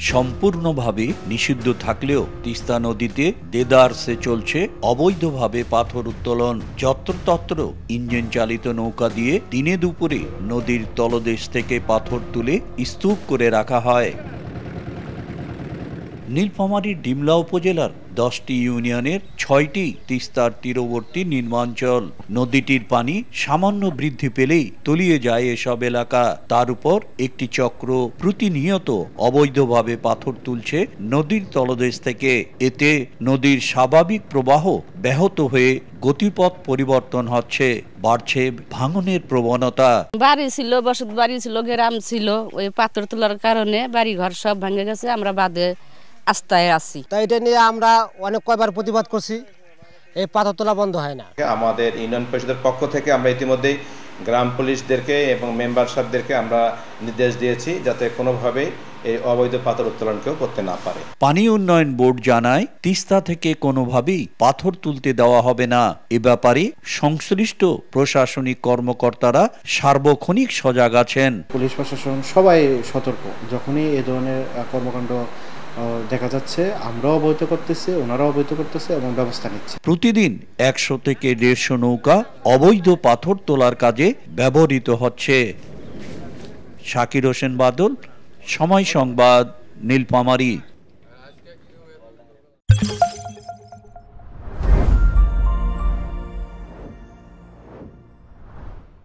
সম্পূর্ণভাবে নিষিদ্ধ থাকলেও তিস্তা নদীতে দেদারসে চলছে অবৈধভাবে পাথর উত্তোলন। যত্রতত্র ইঞ্জিন চালিত নৌকা দিয়ে দিনে দুপুরে নদীর তলদেশ থেকে পাথর তুলে স্তূপ করে রাখা হয়। নীলফামারীর ডিমলা উপজেলার 10টি ইউনিয়নের 6টি তিস্তার তীরবর্তী নিম্নাঞ্চল। নদীটির পানি সামান্য বৃদ্ধি পেলেই তলিয়ে যায় এসব এলাকা। তার উপর একটি চক্র প্রতিনিয়ত অবৈধভাবে পাথর তুলছে নদীর তলদেশ থেকে। এতে নদীর স্বাভাবিক প্রবাহ ব্যাহত হয়ে গতিপথ পরিবর্তন হচ্ছে, বাড়ছে ভাঙনের প্রবণতা। বাড়ি ছিল, বসত বাড়ি ছিল, গ্রাম ছিল, ওই পাথর তোলার কারণে বাড়ি ঘর সব ভেঙে গেছে। আমরা বাদে আস্তায় আছি। তাই এটা নিয়ে আমরা অনেক কয়বার প্রতিবাদ করছি, এই পাথর তোলা বন্ধ হয় না। আমাদের ইউনিয়ন পরিষদের পক্ষ থেকে আমরা ইতিমধ্যেই গ্রাম পুলিশদেরকে এবং মেম্বার সাহেবদেরকে আমরা নির্দেশ দিয়েছি যাতে কোনোভাবেই এই অবৈধ পাথর উত্তোলন কেউ করতে না পারে। পানি উন্নয়ন বোর্ড জানায়, তিস্তা থেকে কোনোভাবেই পাথর তুলতে দেওয়া হবে না। এ ব্যাপারে সংশ্লিষ্ট প্রশাসনিক কর্মকর্তারা সার্বক্ষণিক সজাগ আছেন। পুলিশ প্রশাসন সবাই সতর্ক, যখনই এ ধরনের কর্মকাণ্ড দেখা যাচ্ছে আমরাও অবহিত করতেছি, ওনারাও অবহিত করতেছে এবং ব্যবস্থা নিচ্ছে। প্রতিদিন 100 থেকে 150 নৌকা অবৈধ পাথর তোলার কাজে ব্যবহৃত হচ্ছে। শাকির হোসেন বাদল, সময় সংবাদ, নীলফামারী।